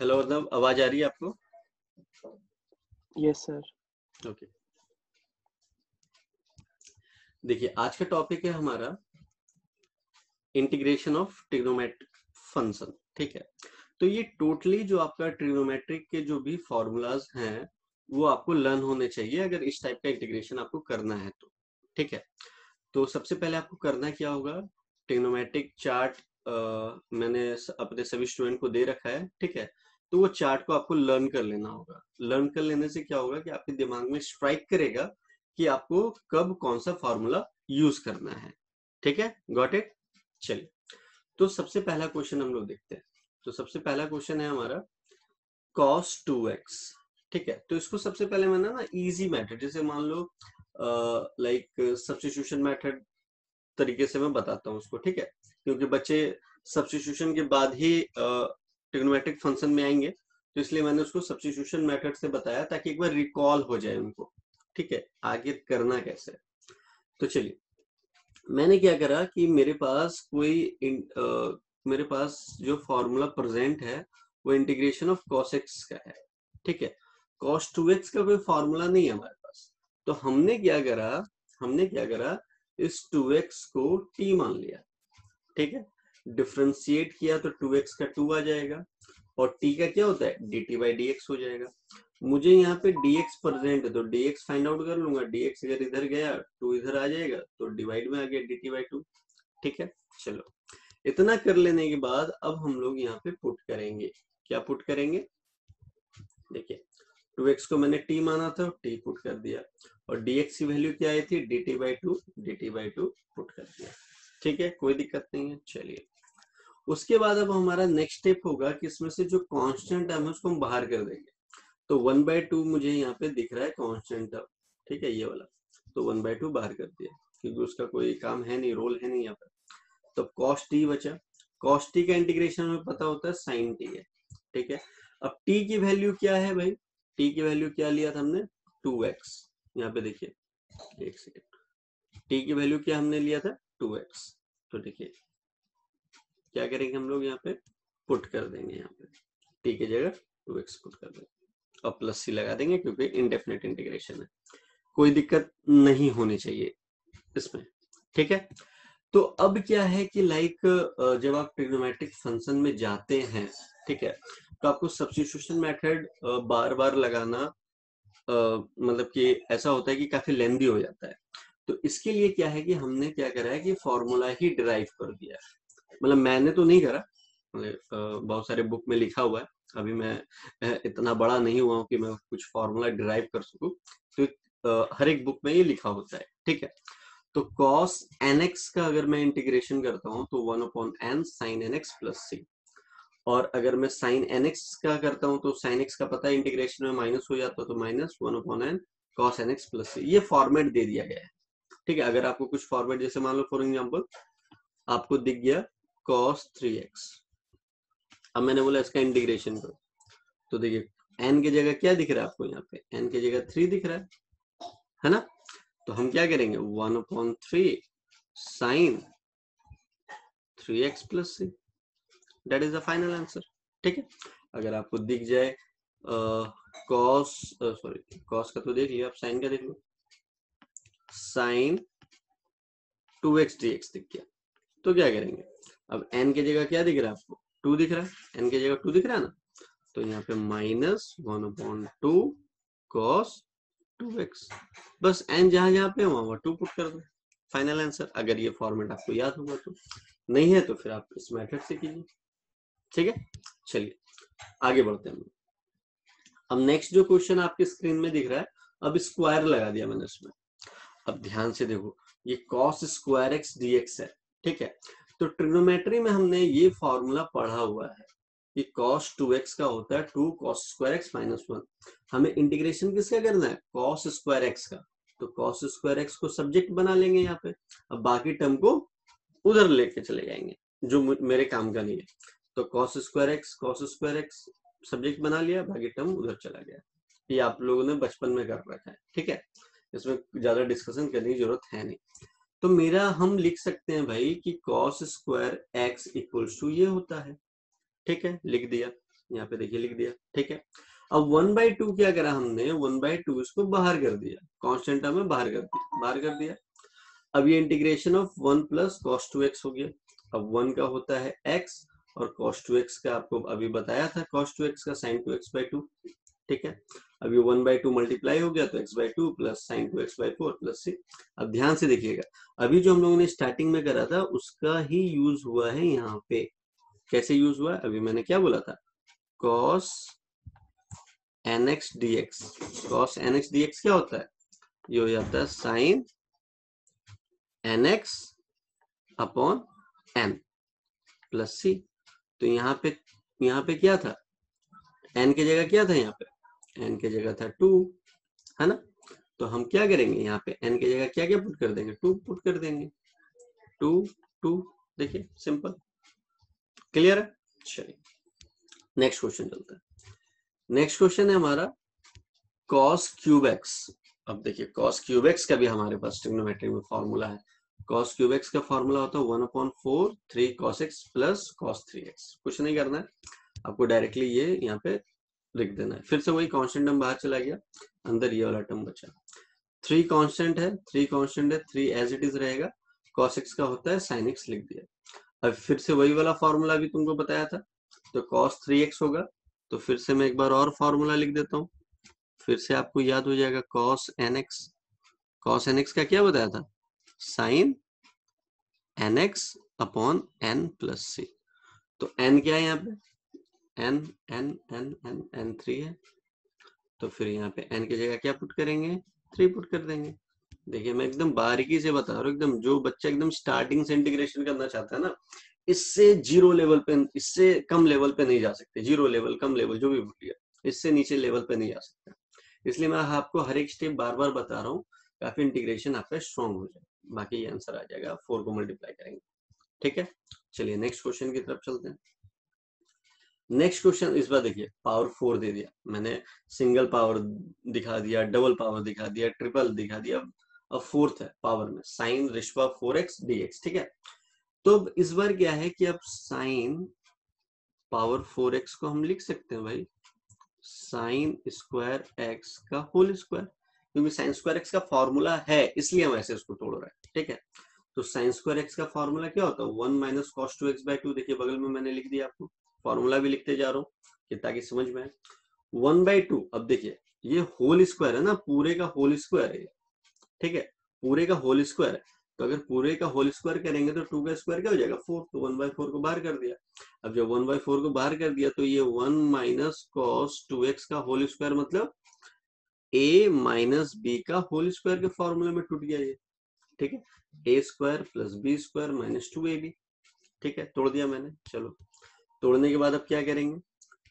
Hello Arnab, आवाज आ रही है आपको? Yes sir. ओके, देखिए आज का टॉपिक है हमारा इंटीग्रेशन ऑफ ट्रिग्नोमेट्रिक फंक्शन। ठीक है, तो ये टोटली जो आपका ट्रिग्नोमेट्रिक के जो भी फॉर्मूलाज हैं वो आपको लर्न होने चाहिए अगर इस टाइप का इंटीग्रेशन आपको करना है तो। ठीक है, तो सबसे पहले आपको करना क्या होगा, ट्रिग्नोमेट्रिक चार्ट मैंने अपने सभी स्टूडेंट को दे रखा है। ठीक है, तो वो चार्ट को आपको लर्न कर लेना होगा। लर्न कर लेने से क्या होगा कि आपके दिमाग में स्ट्राइक करेगा कि आपको कब कौन सा फॉर्मूला यूज करना है। ठीक है, गॉट इट। चलिए, तो सबसे पहला क्वेश्चन हम लोग देखते हैं। तो सबसे पहला क्वेश्चन है हमारा cos 2x। ठीक है, तो इसको सबसे पहले मैंने ना इजी मेथड, जैसे मान लो लाइक सब्स्टिट्यूशन मेथड तरीके से मैं बताता हूँ उसको। ठीक है, क्योंकि बच्चे सब्स्टिट्यूशन के बाद ही ट्रिग्नोमेट्रिक फंक्शन में आएंगे, तो इसलिए मैंने उसको सब्स्टिट्यूशन मेथड से बताया ताकि एक बार रिकॉल हो जाए उनको। ठीक है, आगे करना कैसे। तो चलिए, मैंने क्या करा कि मेरे पास जो फॉर्मूला प्रेजेंट है वो इंटीग्रेशन ऑफ cos x का है। ठीक है, cos 2x का कोई फॉर्मूला नहीं है हमारे पास, तो हमने क्या करा, इस 2x को t मान लिया। ठीक है, डिफ्रेंशिएट किया तो 2x का 2 आ जाएगा और t का क्या होता है, dt बाई dx हो जाएगा। मुझे यहाँ पे dx प्रेजेंट है तो dx फाइंड आउट कर लूंगा। dx अगर इधर गया 2 इधर आ जाएगा तो डिवाइड में आ गया dt बाई 2। ठीक है, चलो इतना कर लेने के बाद अब हम लोग यहाँ पे पुट करेंगे। क्या पुट करेंगे, देखिए 2x को मैंने t माना था, t पुट कर दिया और dx की वैल्यू क्या आई थी, dt बाई 2 पुट कर दिया। ठीक है, कोई दिक्कत नहीं है। चलिए, उसके बाद अब हमारा नेक्स्ट स्टेप होगा कि इसमें से जो कांस्टेंट टर्म है उसको हम बाहर कर देंगे। तो 1/2 मुझे यहाँ पे दिख रहा है कांस्टेंट टर्म। ठीक है, ये वाला, तो 1/2 बाहर कर दिया क्योंकि उसका कोई काम है नहीं, रोल है नहीं यहाँ पे। तो cos t बचा। cos t का इंटीग्रेशन हमें पता होता है sin t है। ठीक है, अब t की वैल्यू क्या है भाई, t की वैल्यू क्या लिया था हमने, 2x। यहाँ पे देखिए, एक सेकेंड, t की वैल्यू क्या हमने लिया था, 2x। तो देखिए क्या करेंगे हम लोग, यहाँ पे पुट कर देंगे, यहाँ पे t की जगह 2x पुट कर देंगे और प्लस सी लगा देंगे क्योंकि इंडेफिनेट इंटीग्रेशन है, कोई दिक्कत नहीं होनी चाहिए इसमें। ठीक है, तो अब क्या है कि लाइक जब आप ट्रिग्नोमेट्रिक फंक्शन में जाते हैं, ठीक है, तो आपको सब्स्टिट्यूशन मेथड बार बार लगाना मतलब कि ऐसा होता है कि काफी लेंदी हो जाता है। तो इसके लिए क्या है कि हमने क्या करा है कि फॉर्मूला ही डिराइव कर दिया है। मतलब मैंने तो नहीं करा, मतलब बहुत सारे बुक में लिखा हुआ है। अभी मैं इतना बड़ा नहीं हुआ हूँ कि मैं कुछ फॉर्मूला डिराइव कर सकूं, तो हर एक बुक में ये लिखा होता है। ठीक है, तो cos nx का अगर मैं इंटीग्रेशन करता हूं तो 1/n sin nx प्लस सी, और अगर मैं sin nx का करता हूं तो sin x का पता है इंटीग्रेशन में माइनस हो जाता है, तो -1/n cos nx प्लस सी। ये फॉर्मेट दे दिया गया है। ठीक है, अगर आपको कुछ फॉर्मेट, जैसे मान लो फॉर एग्जांपल आपको दिख गया cos 3x, अब मैंने बोला इसका इंटीग्रेशन करो, तो देखिए n की जगह क्या दिख रहा है आपको, यहाँ पे n की जगह 3 दिख रहा है ना। तो हम क्या करेंगे, 1/3 sin 3x plus C, that is the final answer. ठीक है, अगर आपको दिख जाए cos का तो देख लिया, आप साइन का देख लो, sin 2x dx दिख गया। तो क्या करेंगे, अब n की जगह क्या दिख रहा है आपको, 2 दिख रहा है, n की जगह 2 दिख रहा है ना, तो यहाँ पे -1/2 cos 2x, बस n जहां जहां पे वहां 2 पुट कर दो, फाइनल आंसर। अगर ये फॉर्मेट आपको याद होगा तो, नहीं है तो फिर आप इस मेथड से कीजिए। ठीक है, चलिए आगे बढ़ते हैं। अब नेक्स्ट जो क्वेश्चन आपकी स्क्रीन में दिख रहा है, अब स्क्वायर लगा दिया मैंने इसमें। अब ध्यान से देखो, ये cos स्क्वायर x dx है। ठीक है, तो ट्रिग्नोमेट्री में हमने ये फॉर्मूला पढ़ा हुआ है कि cos 2x का होता है 2 cos स्क्वायर x माइनस 1। हमें इंटीग्रेशन किसका करना है, cos स्क्वायर x का, तो cos स्क्वायर x को सब्जेक्ट बना लेंगे यहाँ पे। अब बाकी टर्म को उधर लेके चले जाएंगे जो मेरे काम का नहीं है। तो cos स्क्वायर x सब्जेक्ट बना लिया, बाकी टर्म उधर चला गया। ये आप लोगों ने बचपन में कर रखा है। ठीक है, इसमें ज्यादा डिस्कशन करने की जरूरत है नहीं। तो मेरा हम लिख सकते हैं भाई कि cos square x equals to ये होता है। ठीक है, लिख दिया। यहाँ पे देखिए लिख दिया, ठीक है। अब 1/2 क्या करा हमने, 1/2 इसको बाहर कर दिया, कांस्टेंट टर्म में बाहर कर दिया। अब ये integration of 1 plus cos 2x हो गया। अब 1 का होता है x और cos 2x का आपको अभी बताया था, cos 2x का sin 2x/2, ठीक है। अब ये 1/2 मल्टीप्लाई हो गया तो x/2 plus sin 2x/4 plus c। अब ध्यान से देखिएगा, अभी जो हम लोगों ने स्टार्टिंग में करा था उसका ही यूज हुआ है यहाँ पे। कैसे यूज हुआ है, अभी मैंने क्या बोला था, cos nx dx। cos nx dx क्या होता है, ये हो जाता है sin nx upon n plus c। तो यहाँ पे क्या था, n की जगह क्या था, यहाँ पे n की जगह था 2, है ना। तो हम क्या करेंगे, यहाँ पे n की जगह क्या क्या पुट कर देंगे, 2 पुट कर देंगे, 2 2। देखिए सिंपल, क्लियर है। चलिए नेक्स्ट क्वेश्चन चलता है। नेक्स्ट क्वेश्चन है हमारा cos क्यूब x। अब देखिए cos क्यूब x का भी हमारे पास ट्रिग्नोमेट्री में फॉर्मूला है। cos क्यूब x का फॉर्मूला होता है 1/4 3 cos x plus cos 3x। कुछ नहीं करना है आपको, डायरेक्टली ये यहाँ पे लिख देना है। फिर से वही कांस्टेंट टर्म बाहर चला गया, अंदर ये वाला टर्म बचा। 3 कांस्टेंट है, 3 एज इट इज रहेगा। cos x का होता है sin x लिख दिया। अब फिर से वही वाला फॉर्मूला भी तुमको बताया था, तो cos 3x होगा। तो फिर से मैं एक बार और फॉर्मूला लिख देता हूँ, फिर से आपको याद हो जाएगा। cos nx, cos nx का क्या बताया था, sin nx upon n plus c। तो n क्या है यहाँ पे, n n n n n 3 है। तो फिर यहाँ पे n की जगह क्या पुट करेंगे, 3 पुट कर देंगे। देखिए मैं एकदम बारीकी से बता रहा हूँ, एकदम जो बच्चा एकदम स्टार्टिंग से इंटीग्रेशन करना चाहता है ना, इससे जीरो लेवल पे, इससे कम लेवल पे नहीं जा सकते। जीरो लेवल, कम लेवल जो भी बोलिए, इससे नीचे लेवल पे नहीं जा सकते। इसलिए मैं आपको हर एक स्टेप बार बार बता रहा हूँ, काफी इंटीग्रेशन आपका स्ट्रॉन्ग हो जाए। बाकी ये आंसर आ जाएगा, 4 को मल्टीप्लाई करेंगे, ठीक है। चलिए नेक्स्ट क्वेश्चन की तरफ चलते हैं। नेक्स्ट क्वेश्चन इस बार देखिए पावर 4 दे दिया मैंने, सिंगल पावर दिखा दिया, डबल पावर दिखा दिया, ट्रिपल दिखा दिया। अब फोर्थ है पावर में, साइन रिश्वा 4x dx, ठीक है। तो इस बार क्या है कि अब साइन पावर 4x को हम लिख सकते हैं भाई साइन स्क्वायर x का होल स्क्वायर, क्योंकि साइन स्क्वायर x का फॉर्मूला है, इसलिए हम ऐसे उसको तोड़ रहे हैं, ठीक है। तो साइन स्क्वायर x का फॉर्मूला क्या होता है, 1 माइनस कॉस 2x/2। देखिए बगल में मैंने लिख दिया, आपको फॉर्मूला भी लिखते जा रहा हूँ ताकि समझ में आए। 1/2, अब देखिए ये होल स्क्वायर है ना, पूरे का होल स्क्वायर है, ठीक है, पूरे का होल स्क्वायर है। तो अगर पूरे का होल स्क्वायर करेंगे तो 2 का स्क्वायर क्या हो जाएगा, 4। तो 1/4 को बाहर कर दिया। अब जब 1/4 को बाहर कर दिया तो ये 1 माइनस कॉस 2x का होल स्क्वायर मतलब a माइनस बी का होल स्क्वायर के फॉर्मूले में टूट गया ये, ठीक है। A square plus B square minus 2ab, ठीक है, तोड़ दिया मैंने। चलो तोड़ने के बाद अब क्या करेंगे,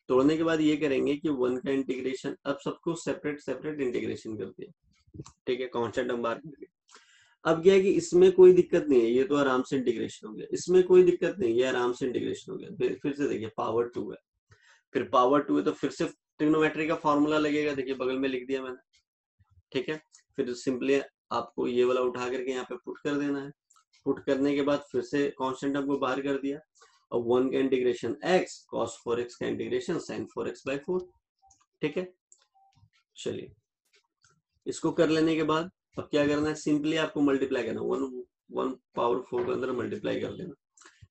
तोड़ने के बाद ये करेंगे कि 1 का इंटीग्रेशन, अब सबको सेपरेट सेपरेट इंटीग्रेशन कर दिया, ठीक है, कांस्टेंट हम बाहर कर दिया। अब क्या है कि इसमें कोई दिक्कत नहीं है, ये तो आराम से इंटीग्रेशन हो गया, इसमें कोई दिक्कत नहीं, ये आराम से इंटीग्रेशन हो गया। फिर से देखिए पावर 2 है, फिर पावर 2 है तो फिर से ट्रिग्नोमेट्री का फॉर्मूला लगेगा, देखिए बगल में लिख दिया मैंने, ठीक है। फिर सिंपली आपको ये वाला उठा करके यहाँ पे पुट कर देना है। पुट करने के बाद फिर से कांस्टेंट आपको बाहर कर दिया। अब 1 का इंटीग्रेशन x, cos 4x का इंटीग्रेशन sin 4x/4, ठीक है। चलिए इसको कर लेने के बाद अब क्या करना है, सिंपली आपको मल्टीप्लाई करना, 1 पावर 4 के अंदर मल्टीप्लाई कर देना।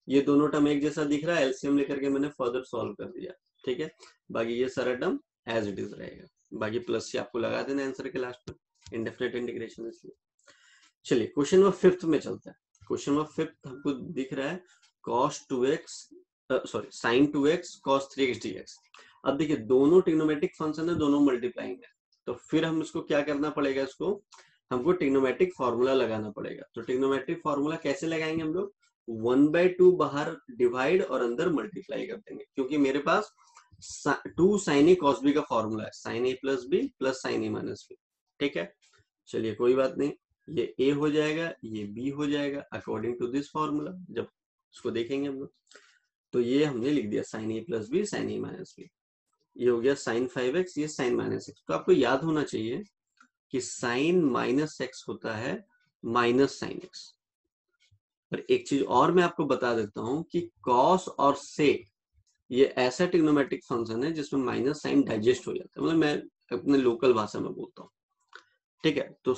ये दोनों टर्म एक जैसा दिख रहा है, एलसीएम लेकर के मैंने फर्दर सॉल्व कर दिया, ठीक है। बाकी ये सारा टर्म एज इट इज रहेगा, बाकी प्लस से आपको लगा देना आंसर के लास्ट में, इंडेफिनिट इंटीग्रेशन इसलिए। चलिए क्वेश्चन नंबर 5 में चलता है। क्वेश्चन नंबर 5 हमको दिख रहा है cos 2x sin 2x cos 3x dx। अब देखिए दोनों ट्रिग्नोमेट्रिक फंक्शन है, दोनों मल्टीप्लाइंग है, तो फिर हम इसको क्या करना पड़ेगा, इसको हमको ट्रिग्नोमेट्रिक फॉर्मूला लगाना पड़ेगा। तो ट्रिग्नोमेट्रिक फॉर्मूला कैसे लगाएंगे हम लोग, 1/2 बाहर डिवाइड और अंदर मल्टीप्लाई कर देंगे, क्योंकि मेरे पास 2 sin a cos b का फॉर्मूला है, sin a plus b plus sin a minus b, ठीक है। चलिए कोई बात नहीं, ये a हो जाएगा, ये b हो जाएगा अकॉर्डिंग टू दिस फॉर्मूला। जब इसको देखेंगे हम लोग तो ये हमने लिख दिया sin a plus b sin a minus b, ये हो गया sin 5x, ये sin माइनस x। तो आपको याद होना चाहिए कि sin माइनस x होता है माइनस sin x। पर एक चीज और मैं आपको बता देता हूं कि cos और sec ये ऐसा ट्रिग्नोमेट्रिक फंक्शन है जिसमें माइनस साइन डाइजेस्ट हो जाता है, मतलब मैं अपने लोकल भाषा में बोलता हूँ, ठीक है। तो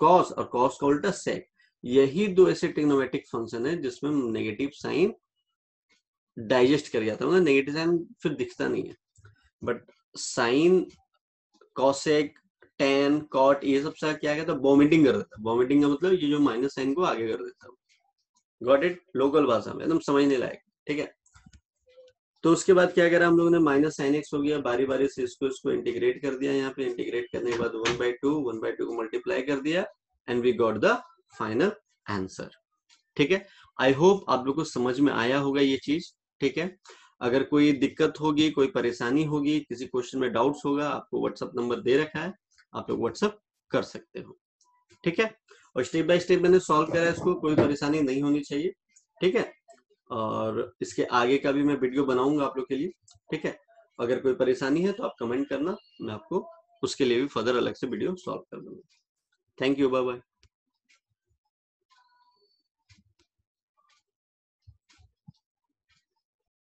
कॉस और कॉस का उल्टा सेक, यही दो ऐसे ट्रिग्नोमेट्रिक फंक्शन है जिसमें नेगेटिव साइन डाइजेस्ट कर जाता है, मतलब नेगेटिव साइन फिर दिखता नहीं है। But sine, cosec, tan, cot, ये सब क्या कहता है, वॉमिटिंग कर देता है। वॉमिटिंग का मतलब ये जो माइनस साइन को आगे कर देता है। Got it? लोकल भाषा में एकदम समझने लायक, ठीक है। तो उसके बाद क्या करा हम लोगों ने, माइनस साइन एक्स हो गया, बारी बारी से इसको इंटीग्रेट कर दिया। यहाँ पे इंटीग्रेट करने के बाद 1/2 को मल्टीप्लाई कर दिया and we got the final answer, ठीक है। आई होप आप लोग को समझ में आया होगा ये चीज, ठीक है। अगर कोई दिक्कत होगी, कोई परेशानी होगी, किसी क्वेश्चन में डाउट्स होगा, आपको व्हाट्सएप नंबर दे रखा है, आप लोग व्हाट्सएप कर सकते हो, ठीक है। और स्टेप बाय स्टेप मैंने सॉल्व करा है इसको, कोई परेशानी नहीं होनी चाहिए, ठीक है। और इसके आगे का भी मैं वीडियो बनाऊंगा आप लोग के लिए, ठीक है। अगर कोई परेशानी है तो आप कमेंट करना, मैं आपको उसके लिए भी फर्दर अलग से वीडियो सॉल्व कर दूंगा। Thank you, bye bye.